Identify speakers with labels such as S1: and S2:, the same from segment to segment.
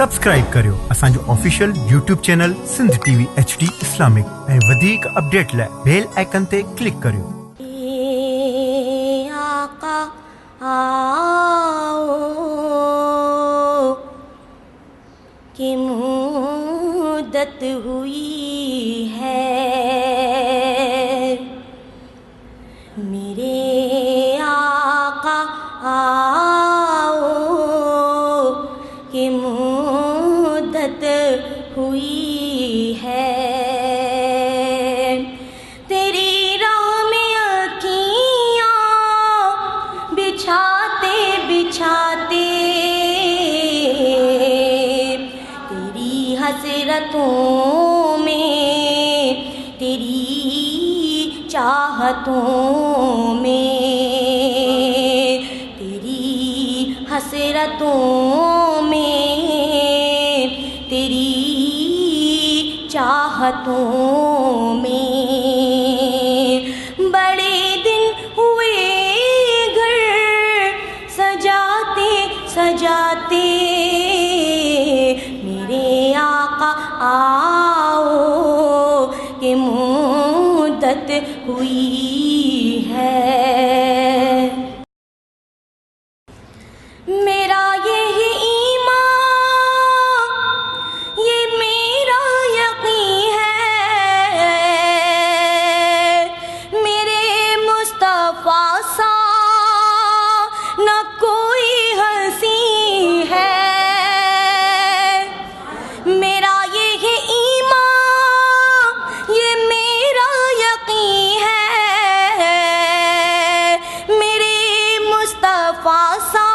S1: Subscribe करियो असांजो official YouTube channel Sindh TV HD Islamic ऐं वधीक अपडेट लाइ बेल आइकन ते क्लिक करियो।
S2: आका आओ कि मुद्दत हुई है, मेरे आका आओ कि मुद्दत हुई है। तेरी राह में अखियाँ बिछाते बिछाते तेरी हसरतों में, तेरी चाहतों में, तेरी हसरतों में, तेरी चाहतों में बड़े दिन हुए घर सजाते सजाते, मेरे आका आओ कि मुद्दत हुई है। मेरा यही ईमान, ये मेरा यकीन है, मेरे मुस्तफा सा न कोई हंसी है। मेरा यही ईमान, ये मेरा यकीन है, मेरे मुस्तफा सा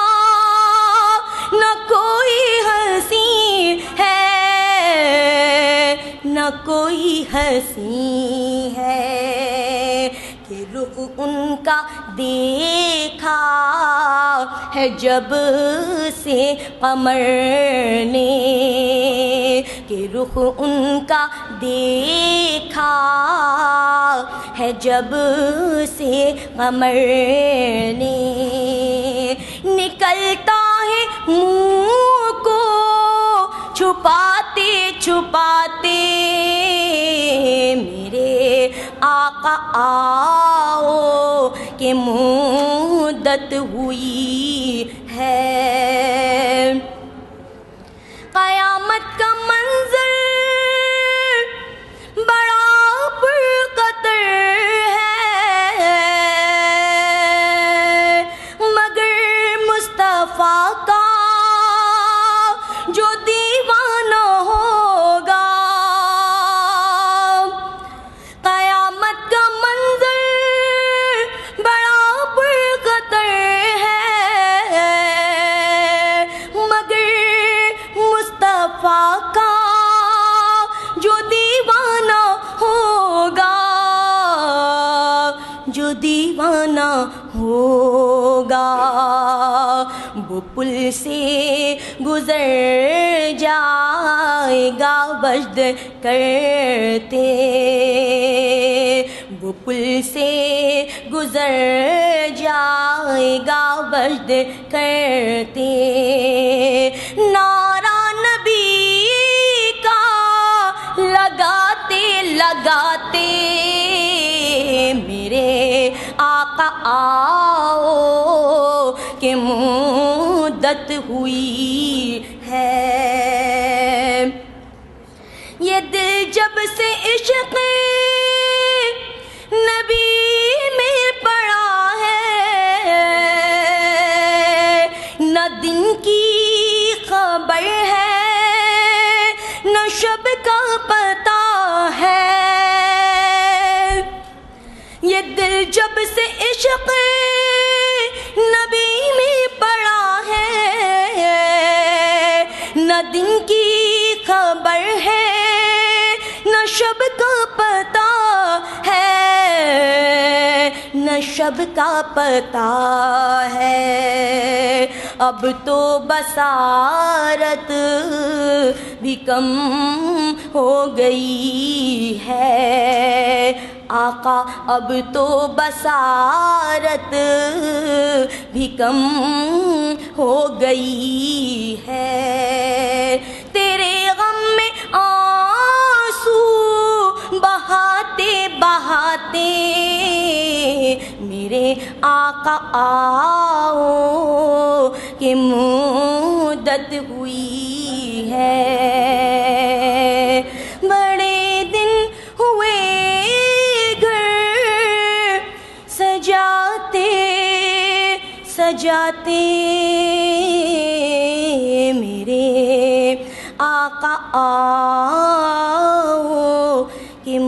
S2: न कोई हंसी है, न कोई हंसी है कि रुख उनका देखा है जब से कमर ने, कि रुख उनका देखा है जब से कमर ने। निकलता है मुँह को छुपाते छुपाते, मेरे आका आओ कि मुद्दत हुई है। क़यामत का मंज़र बड़ा पुरख़तर है, मगर मुस्तफ़ा का जो दीवाना होगा, क़यामत का मंज़र बड़ा पुरख़तर है, मगर मुस्तफ़ा का जो दीवाना होगा, जो दीवाना होगा, वो पुल से गुज़र जाएगा वज्द करते, वो पुल से गुज़र जाएगा वज्द करते। नारा नबी का लगाते लगाते, मेरे आका आओ कि मुद्दत हुई है। ये दिल जब से इश्क़ नबी में पड़ा है, न दिन की खबर है, न शब का पता है। ये दिल जब से इश्क़ नबी में पड़ा है, न दिन की खबर है, न शब का पता है, न शब का पता है। अब तो बसारत भी कम हो गई है, आका अब तो बसारत भी कम हो गई है। آقا آؤ کہ مدت ہوئی ہے، بڑے دن ہوئے گھر سجاتے سجاتے، میرے آقا آؤ کہ